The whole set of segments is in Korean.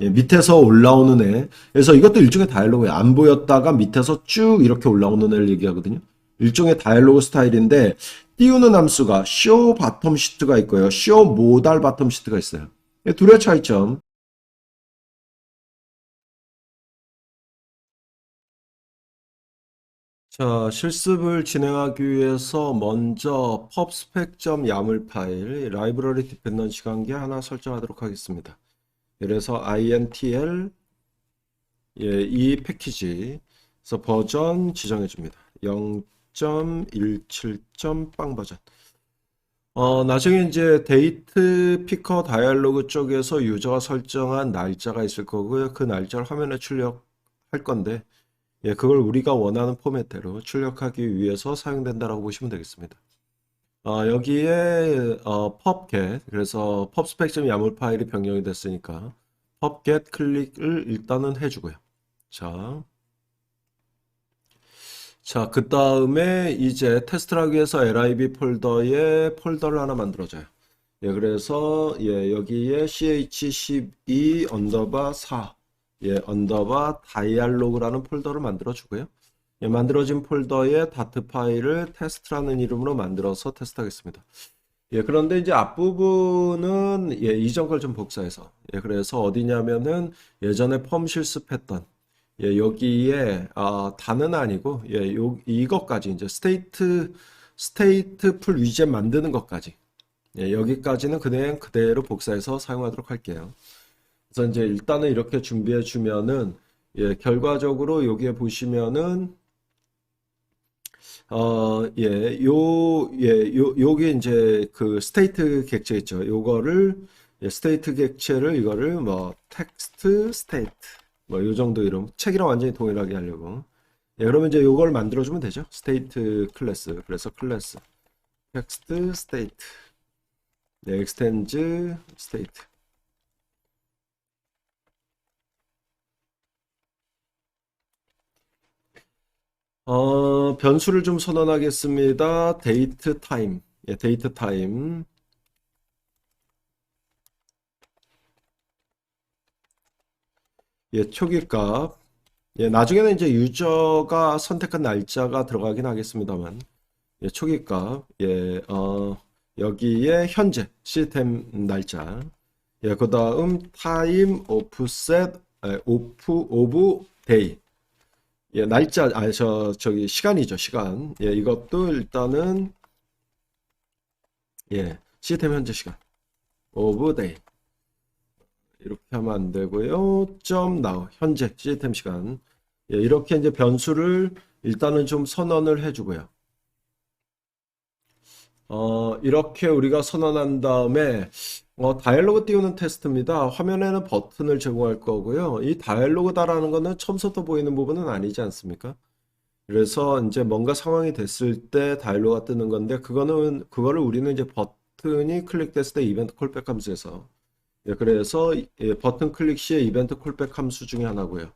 예, 밑에서 올라오는 애. 그래서 이것도 일종의 다이얼로그예요. 안 보였다가 밑에서 쭉 이렇게 올라오는 애를 얘기하거든요. 일종의 다이얼로그 스타일인데 띄우는 함수가 show bottom sheet가 있고요. show modal bottom sheet가 있어요. 이 둘의 차이점. 자, 실습을 진행하기 위해서 먼저 pubspec.yaml 파일 라이브러리 디펜던시 관계 하나 설정하도록 하겠습니다. 그래서 intl 이 패키지에서 버전 지정해 줍니다. 0.17. 빵 버전. 나중에 이제 데이트 피커 다이얼로그 쪽에서 유저가 설정한 날짜가 있을 거고요. 그 날짜를 화면에 출력할 건데, 예, 그걸 우리가 원하는 포맷대로 출력하기 위해서 사용된다라고 보시면 되겠습니다. 여기에 pubget, 그래서 pubspec.yaml 파일이 변경이 됐으니까 pubget 클릭을 일단은 해주고요. 자, 그 다음에 이제 테스트를 하기 위해서 lib 폴더에 폴더를 하나 만들어줘요. 예, 그래서 예, 여기에 ch12 언더바 4 예, 언더바 다이알로그라는 폴더를 만들어 주고요. 예, 만들어진 폴더에 다트 파일을 테스트라는 이름으로 만들어서 테스트하겠습니다. 예, 그런데 이제 앞부분은 예, 이전 걸 좀 복사해서 예, 그래서 어디냐면은 예전에 펌 실습했던 예, 여기에 다는 아니고 예, 이것까지 이제 스테이트 풀 위젯 만드는 것까지 예, 여기까지는 그냥 그대로 복사해서 사용하도록 할게요. 그래서 이제 일단은 이렇게 준비해 주면은 예, 결과적으로 여기에 보시면은 요게 이제 그 스테이트 객체 있죠. 요거를 예, 스테이트 객체를 이거를 뭐 텍스트 스테이트 뭐 요 정도 이름 책이랑 완전히 동일하게 하려고. 예, 그러면 이제 요걸 만들어 주면 되죠. 스테이트 클래스. 그래서 클래스 텍스트 스테이트 네, extends state. 변수를 좀 선언하겠습니다. date time. 예, date time. 예, 초기값. 예, 나중에는 이제 유저가 선택한 날짜가 들어가긴 하겠습니다만. 예, 초기값. 예, 여기에 현재 시스템 날짜. 예, 그 다음 time offset, 오브 데이. 예, 날짜, 저기, 시간이죠, 시간. 예, 이것도 일단은, 예, 시스템 현재 시간. 오브 데이. 이렇게 하면 안 되고요. 점 now. 현재 시스템 시간. 예, 이렇게 이제 변수를 일단은 좀 선언을 해주고요. 이렇게 우리가 선언한 다음에, 다이얼로그 띄우는 테스트입니다. 화면에는 버튼을 제공할 거고요. 이 다이얼로그다라는 거는 처음부터 보이는 부분은 아니지 않습니까? 그래서 이제 뭔가 상황이 됐을 때 다이얼로그가 뜨는 건데 그거를 우리는 이제 버튼이 클릭됐을 때 이벤트 콜백 함수에서 예, 그래서 예, 버튼 클릭 시에 이벤트 콜백 함수 중에 하나고요.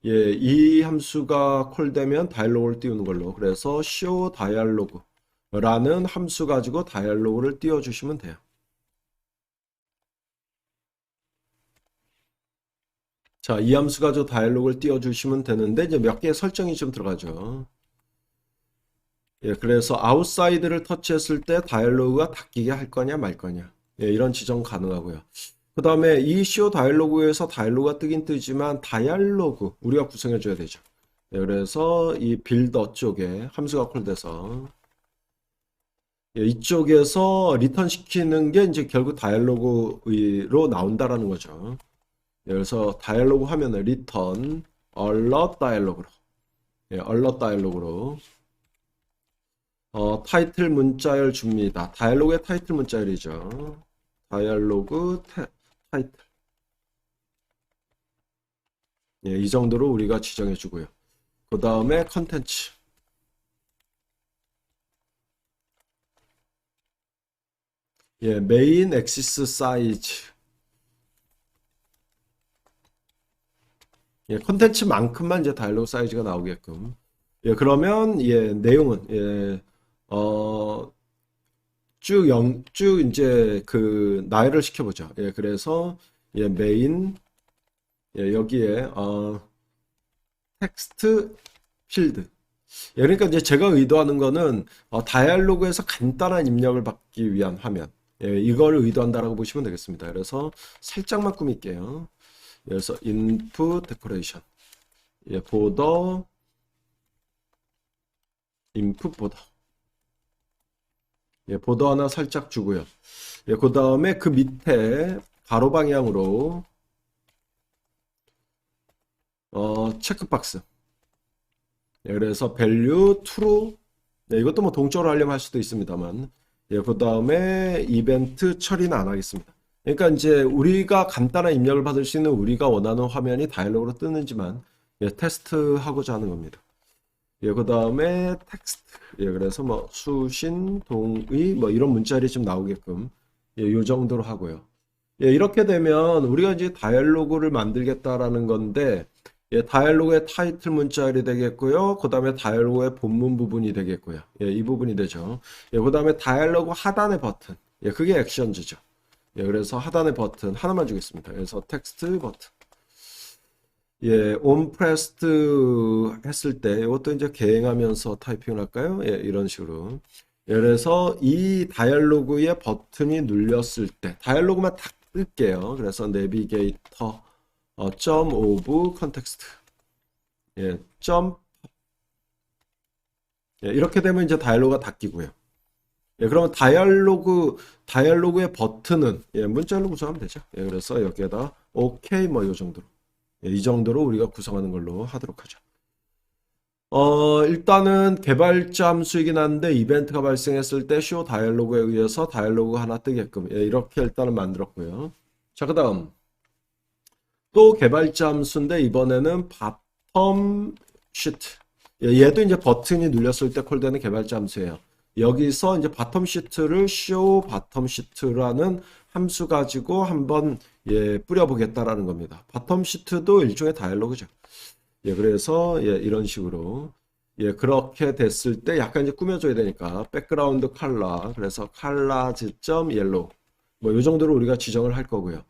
예, 이 함수가 콜되면 다이얼로그를 띄우는 걸로 그래서 show dialog라는 함수 가지고 다이얼로그를 띄워 주시면 돼요. 자, 이 함수 가지고 다이얼로그를 띄워 주시면 되는데 이제 몇 개의 설정이 좀 들어가죠. 예, 그래서 아웃사이드를 터치했을 때 다이얼로그가 닫히게 할 거냐 말 거냐. 예, 이런 지정 가능하고요. 그 다음에 이 쇼 다이얼로그에서 다이얼로그가 뜨긴 뜨지만 다이얼로그 우리가 구성해 줘야 되죠. 예, 그래서 이 빌더 쪽에 함수가 콜돼서 예, 이쪽에서 리턴 시키는 게 이제 결국 다이얼로그로 나온다라는 거죠. 예, 그래서 다이얼로그 화면을 리턴 alert 다이얼로그로 예, alert 다이얼로그로 타이틀 문자열 줍니다. 다이얼로그의 타이틀 문자열이죠. 다이얼로그 타이틀. 예, 이 정도로 우리가 지정해 주고요. 그 다음에 컨텐츠. 예, 메인 엑시스 사이즈. 예, 컨텐츠만큼만 이제 다이얼로그 사이즈가 나오게끔. 예, 그러면 예, 내용은 예, 쭉 이제 그 나열을 시켜보죠. 예, 그래서 예, 메인 예, 여기에 텍스트 필드. 예, 그러니까 이제 제가 의도하는 거는 다이얼로그에서 간단한 입력을 받기 위한 화면. 예, 이걸 의도한다라고 보시면 되겠습니다. 그래서 살짝만 꾸밀게요. 그래서 input decoration. 예, border, input border. 예, 보더 하나 살짝 주고요. 예, 그 다음에 그 밑에 가로 방향으로 체크박스. 예, 그래서 value true. 예, 이것도 뭐 동적으로 하려면 할 수도 있습니다만. 예, 그 다음에 이벤트 처리는 안 하겠습니다. 그러니까 이제 우리가 간단한 입력을 받을 수 있는 우리가 원하는 화면이 다이얼로그로 뜨는지만 예, 테스트하고자 하는 겁니다. 예, 그 다음에 텍스트. 예, 그래서 뭐 수신, 동의 뭐 이런 문자들이 좀 나오게끔 예, 요 정도로 하고요. 예, 이렇게 되면 우리가 이제 다이얼로그를 만들겠다라는 건데 예, 다이얼로그의 타이틀 문자열이 되겠고요. 그 다음에 다이얼로그의 본문 부분이 되겠고요. 예, 이 부분이 되죠. 예, 그 다음에 다이얼로그 하단의 버튼. 예, 그게 액션즈죠. 예, 그래서 하단의 버튼 하나만 주겠습니다. 그래서 텍스트 버튼. 예, 온프레스트 했을 때 이것도 이제 개행하면서 타이핑을 할까요? 예, 이런 식으로. 예, 그래서 이 다이얼로그의 버튼이 눌렸을 때 다이얼로그만 딱 뜰게요. 그래서 내비게이터 점 오브 컨텍스트. 예, 점 예, 이렇게 되면 이제 다이얼로그가 닫히고요. 예, 그러면 다이얼로그의 버튼은 예, 문자로 구성하면 되죠. 예, 그래서 여기에다 오케이 뭐 요 정도로. 예, 이 정도로 우리가 구성하는 걸로 하도록 하죠. 일단은 개발자 함수이긴 한데 이벤트가 발생했을 때 show 다이얼로그에 의해서 다이얼로그 하나 뜨게끔 예, 이렇게 일단은 만들었고요. 자, 그다음 또 개발자 함수인데 이번에는 바텀 시트. 예, 얘도 이제 버튼이 눌렸을 때 콜되는 개발자 함수예요. 여기서 이제 바텀 시트를 show 바텀 시트라는 함수 가지고 한번 예, 뿌려보겠다라는 겁니다. 바텀 시트도 일종의 다이얼로그죠. 예, 그래서 예, 이런 식으로 예, 그렇게 됐을 때 약간 이제 꾸며줘야 되니까 백그라운드 컬러 그래서 컬러즈.옐로우 뭐 이 정도로 우리가 지정을 할 거고요.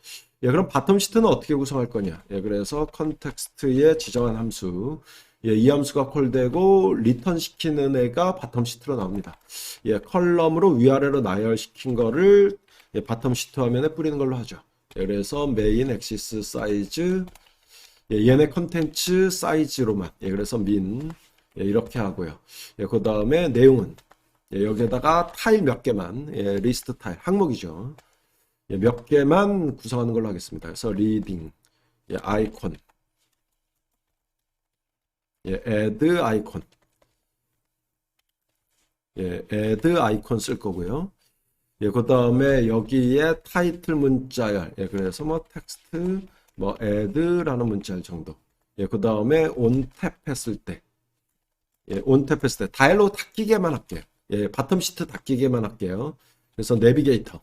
예, 그럼 바텀 시트는 어떻게 구성할 거냐? 예, 그래서 컨텍스트에 지정한 함수 예, 이 함수가 콜되고 리턴 시키는 애가 바텀 시트로 나옵니다. 예, 컬럼으로 위아래로 나열시킨 거를 예, 바텀 시트 화면에 뿌리는 걸로 하죠. 예, 그래서 메인 엑시스 사이즈 예, 얘네 컨텐츠 사이즈로만 예, 그래서 민 예, 이렇게 하고요. 예, 그 다음에 내용은 예, 여기에다가 타일 몇 개만 예, 리스트 타일 항목이죠. 예, 몇 개만 구성하는 걸로 하겠습니다. 그래서 리딩 예, 아이콘 예, add 아이콘 예, add 아이콘 쓸 거고요. 예, 그 다음에 여기에 타이틀 문자열 예, 그래서 뭐 텍스트 뭐 add라는 문자열 정도 예, 그 다음에 온탭 했을 때 예, 온탭 했을 때 다이얼로그 닫히게만 할게요. 예, 바텀 시트 닫히게만 할게요. 그래서 내비게이터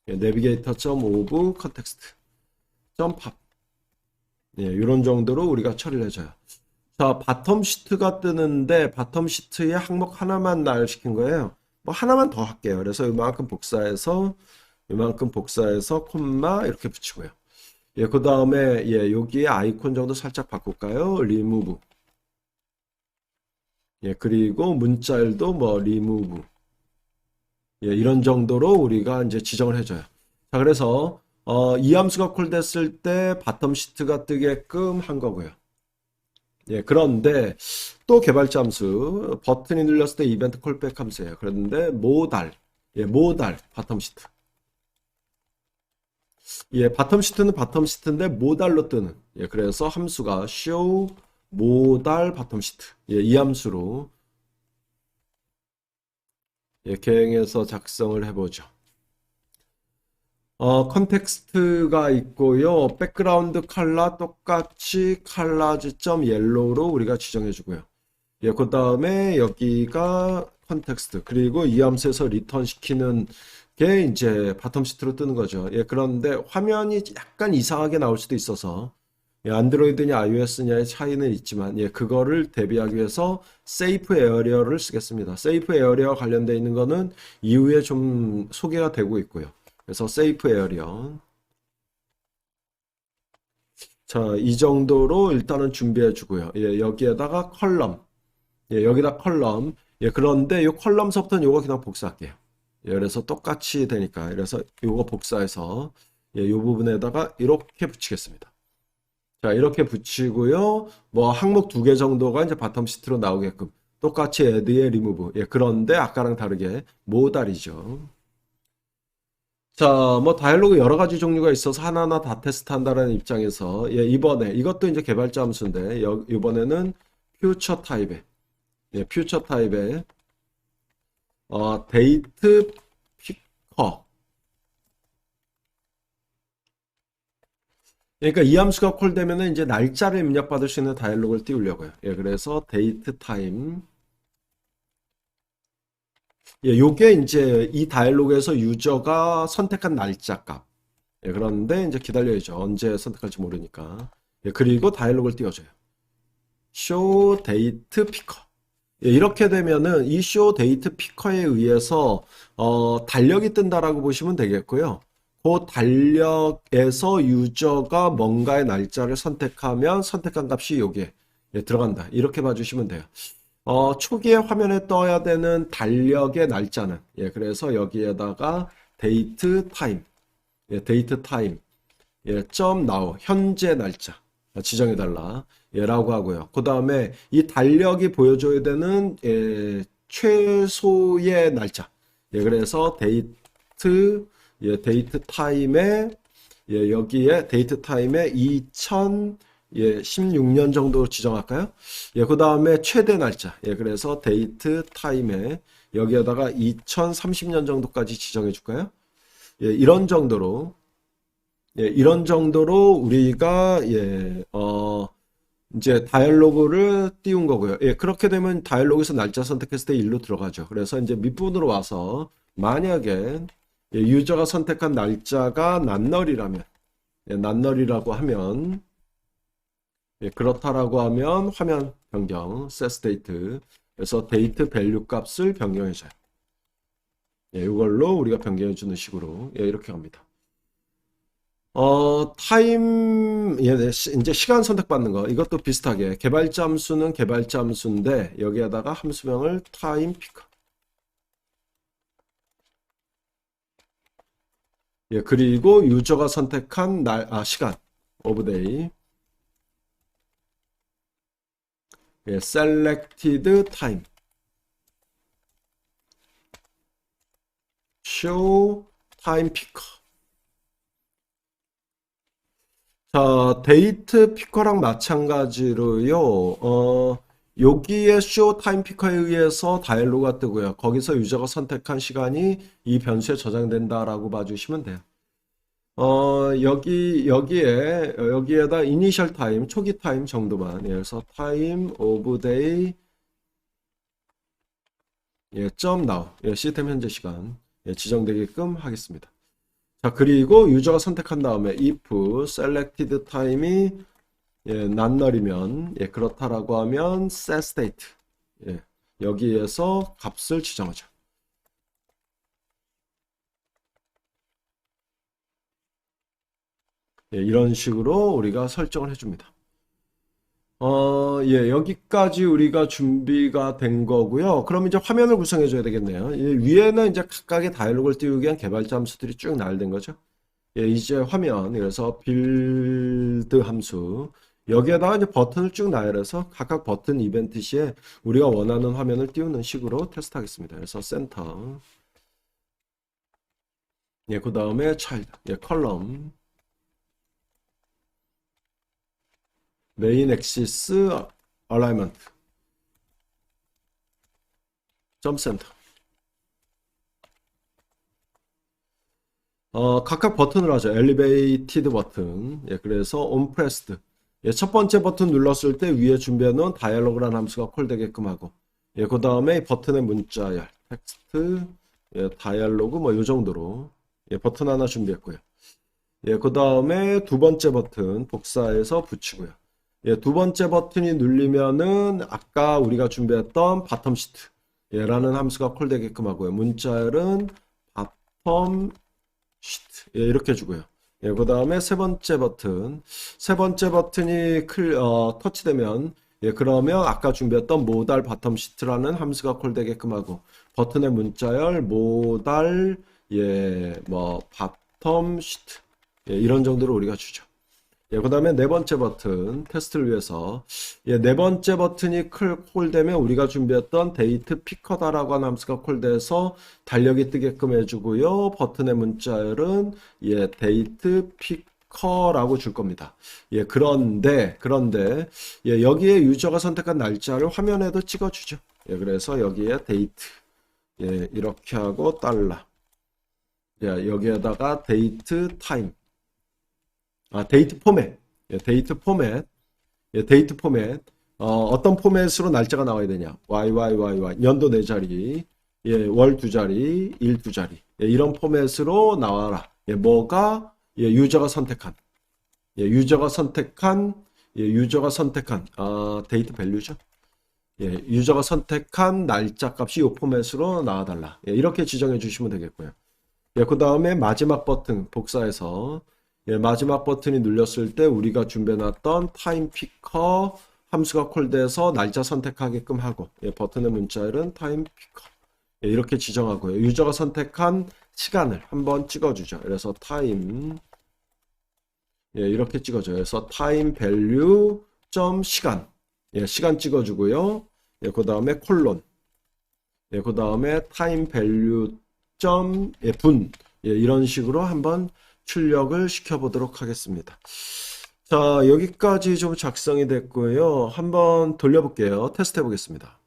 예, 내비게이터 점 오브 컨텍스트 점 팝 예, 이런 정도로 우리가 처리를 해줘요. 자, 바텀 시트가 뜨는데 바텀 시트에 항목 하나만 나열시킨 거예요. 뭐 하나만 더 할게요. 그래서 이만큼 복사해서 콤마 이렇게 붙이고요. 예, 그 다음에 예, 여기에 아이콘 정도 살짝 바꿀까요? 리무브. 예, 그리고 문자열도 뭐 리무브. 예, 이런 정도로 우리가 이제 지정을 해줘요. 자, 그래서 이 함수가 콜됐을 때 바텀 시트가 뜨게끔 한 거고요. 예, 그런데 또 개발자 함수 버튼이 눌렸을 때 이벤트 콜백 함수예요. 그런데 모달, 예, 모달 바텀 시트. 예, 바텀 시트는 바텀 시트인데 모달로 뜨는. 예, 그래서 함수가 show 모달 바텀 시트. 예, 이 함수로 예, 계행해서 작성을 해보죠. 컨텍스트가 있고요. 백그라운드 컬러 똑같이 colors.yellow로 우리가 지정해주고요. 예, 그 다음에 여기가 컨텍스트 그리고 이 함수에서 리턴 시키는 게 이제 바텀 시트로 뜨는 거죠. 예, 그런데 화면이 약간 이상하게 나올 수도 있어서 예, 안드로이드냐 iOS냐의 차이는 있지만 예, 그거를 대비하기 위해서 세이프 에어리어를 쓰겠습니다. 세이프 에어리어 관련되어 있는 거는 이후에 좀 소개가 되고 있고요. 그래서 세이프 에어리어 자, 이 정도로 일단은 준비해 주고요. 예, 여기에다가 컬럼. 예, 여기다 컬럼. 예, 그런데 이 컬럼서부터는 요거 그냥 복사할게요. 예, 그래서 똑같이 되니까. 그래서 요거 복사해서 예, 요 부분에다가 이렇게 붙이겠습니다. 자, 이렇게 붙이고요. 뭐 항목 2개 정도가 이제 바텀 시트로 나오게끔 똑같이 add에 remove. 예, 그런데 아까랑 다르게 모달이죠. 자, 뭐 다이얼로그 여러 가지 종류가 있어서 하나하나 다 테스트한다는 입장에서 예, 이번에 이것도 이제 개발자 함수인데 이번에는 퓨처 타입에 예, 퓨처 타입에 데이트 피커. 그러니까 이 함수가 콜되면은 이제 날짜를 입력받을 수 있는 다이얼로그를 띄우려고요. 예, 그래서 데이트 타임. 예, 요게 이제 이 다이얼로그에서 유저가 선택한 날짜 값. 예, 그런데 이제 기다려야죠. 언제 선택할지 모르니까. 예, 그리고 다이얼로그를 띄워줘요. 쇼 데이트 피커. 예, 이렇게 되면은 이 쇼 데이트 피커에 의해서 달력이 뜬다라고 보시면 되겠고요. 그 달력에서 유저가 뭔가의 날짜를 선택하면 선택한 값이 여기에 예, 들어간다. 이렇게 봐주시면 돼요. 초기에 화면에 떠야 되는 달력의 날짜는 예, 그래서 여기에다가 데이트 타임, 예, 데이트 타임, 예, 점 now 현재 날짜 지정해달라. 예라고 하고요. 그 다음에 이 달력이 보여줘야 되는 예, 최소의 날짜. 예, 그래서 데이트 예, 데이트 타임에 예, 여기에 데이트 타임에 2016년 정도 지정할까요? 예, 그 다음에 최대 날짜. 예, 그래서 데이트 타임에 여기에다가 2030년 정도까지 지정해 줄까요? 예, 이런 정도로 우리가 이제 다이얼로그를 띄운 거고요. 예, 그렇게 되면 다이얼로그에서 날짜 선택했을 때 일로 들어가죠. 그래서 이제 밑부분으로 와서 만약에 예, 유저가 선택한 날짜가 난널이라면 예, 난널이라고 하면 예, 그렇다라고 하면 화면 변경 set state 그래서 데이트 밸류 값을 변경해줘요. 예, 이걸로 우리가 변경해 주는 식으로 예, 이렇게 갑니다. 타임, 예, 네, 이제 시간 선택받는 거. 이것도 비슷하게. 개발자 함수는 개발자 함수인데, 여기에다가 함수명을 타임 피커. 예, 그리고 유저가 선택한 시간. 오브 데이. 예, selected time. show time picker. 자, 데이트 피커랑 마찬가지로요. 여기에 쇼 타임 피커에 의해서 다이얼로그가 뜨고요. 거기서 유저가 선택한 시간이 이 변수에 저장된다라고 봐주시면 돼요. 여기에다 이니셜 타임, 초기 타임 정도만. 예, 그래서 타임 오브 데이 예, 점 now. 예, 시스템 현재 시간 예, 지정되게끔 하겠습니다. 자, 그리고 유저가 선택한 다음에 if selected time이 예, 난널이면 예, 그렇다라고 하면 set state 예, 여기에서 값을 지정하죠. 예, 이런 식으로 우리가 설정을 해줍니다. 예, 여기까지 우리가 준비가 된 거고요. 그럼 이제 화면을 구성해 줘야 되겠네요. 예, 위에는 이제 각각의 다이얼로그를 띄우기 위한 개발자 함수들이 쭉 나열된 거죠. 예, 이제 화면, 그래서 빌드 함수. 여기에다가 이제 버튼을 쭉 나열해서 각각 버튼 이벤트 시에 우리가 원하는 화면을 띄우는 식으로 테스트하겠습니다. 그래서 센터. 예, 그 다음에 차일드. 예, 컬럼. 메인 엑시스 얼라이먼트. 점 센터. 각각 버튼을 하죠. 엘리베이티드 버튼. 예, 그래서 on pressed. 예, 첫 번째 버튼 눌렀을 때 위에 준비해 놓은 다이얼로그라는 함수가 콜되게끔 하고. 예, 그 다음에 버튼의 문자열, 텍스트, 예, 다이얼로그 뭐 요 정도로 예, 버튼 하나 준비했고요. 예, 그 다음에 두 번째 버튼 복사해서 붙이고요. 예, 두 번째 버튼이 눌리면은 아까 우리가 준비했던 바텀 시트 예, 라는 함수가 콜되게끔 하고요. 문자열은 바텀 시트 예, 이렇게 해주고요. 예, 그 다음에 세 번째 버튼. 세 번째 버튼이 터치되면, 예, 그러면 아까 준비했던 모달 바텀 시트라는 함수가 콜되게끔 하고, 버튼의 문자열 모달, 예, 뭐, 바텀 시트. 예, 이런 정도로 우리가 주죠. 예, 그 다음에 네 번째 버튼, 테스트를 위해서. 예, 네 번째 버튼이 콜되면 우리가 준비했던 데이트 피커다라고 하는 함수가 콜돼서 달력이 뜨게끔 해주고요. 버튼의 문자열은, 예, 데이트 피커라고 줄 겁니다. 예, 그런데, 예, 여기에 유저가 선택한 날짜를 화면에도 찍어주죠. 예, 그래서 여기에 데이트, 예, 이렇게 하고 달러. 예, 여기에다가 데이트 타임. 데이트 포맷. 예, 데이트 포맷. 예, 데이트 포맷. 어떤 포맷으로 날짜가 나와야 되냐. YYYY. 연도 네 자리. 예, 월 두 자리. 일 두 자리. 예, 이런 포맷으로 나와라. 예, 뭐가? 예, 유저가 선택한. 예, 유저가 선택한, 데이트 밸류죠. 예, 유저가 선택한 날짜 값이 이 포맷으로 나와달라. 예, 이렇게 지정해 주시면 되겠고요. 예, 그 다음에 마지막 버튼 복사해서 예, 마지막 버튼이 눌렸을 때 우리가 준비해놨던 타임 피커 함수가 콜돼서 날짜 선택하게끔 하고 예, 버튼의 문자열은 타임 피커 예, 이렇게 지정하고요. 유저가 선택한 시간을 한번 찍어주죠. 그래서 타임 예, 이렇게 찍어줘요. 그래서 타임 밸류 점 시간 예, 시간 찍어주고요. 예, 그 다음에 콜론 예, 그 다음에 타임 밸류 점 예, 분 예, 이런 식으로 한번 출력을 시켜보도록 하겠습니다. 자, 여기까지 좀 작성이 됐고요. 한번 돌려볼게요. 테스트 해보겠습니다.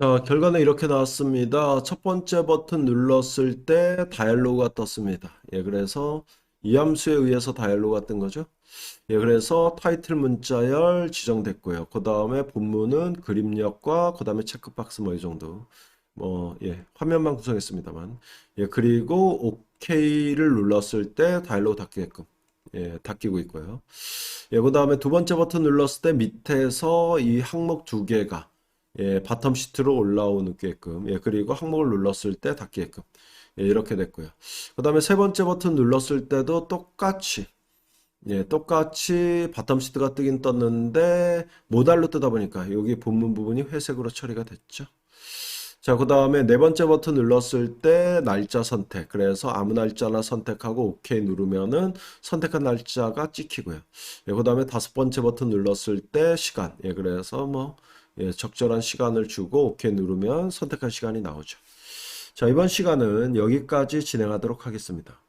자, 결과는 이렇게 나왔습니다. 첫 번째 버튼 눌렀을 때 다이얼로그가 떴습니다. 예, 그래서 이 함수에 의해서 다이얼로그가 뜬 거죠. 예, 그래서 타이틀 문자열 지정됐고요. 그 다음에 본문은 그림력과 그 다음에 체크박스 뭐 이 정도. 뭐, 예, 화면만 구성했습니다만. 예, 그리고 OK를 눌렀을 때 다이얼로그 닫히게끔. 예, 닫히고 있고요. 예, 그 다음에 두 번째 버튼 눌렀을 때 밑에서 이 항목 두 개가 예, 바텀 시트로 올라오게끔. 예, 그리고 항목을 눌렀을 때 닫히게끔. 예, 이렇게 됐고요. 그 다음에 세 번째 버튼 눌렀을 때도 똑같이 예, 똑같이 바텀 시트가 뜨긴 떴는데 모달로 뜨다 보니까 여기 본문 부분이 회색으로 처리가 됐죠. 자, 그 다음에 네 번째 버튼 눌렀을 때 날짜 선택. 그래서 아무 날짜나 선택하고 OK 누르면은 선택한 날짜가 찍히고요. 예, 그 다음에 다섯 번째 버튼 눌렀을 때 시간. 예, 그래서 뭐 예, 적절한 시간을 주고 OK 누르면 선택한 시간이 나오죠. 자, 이번 시간은 여기까지 진행하도록 하겠습니다.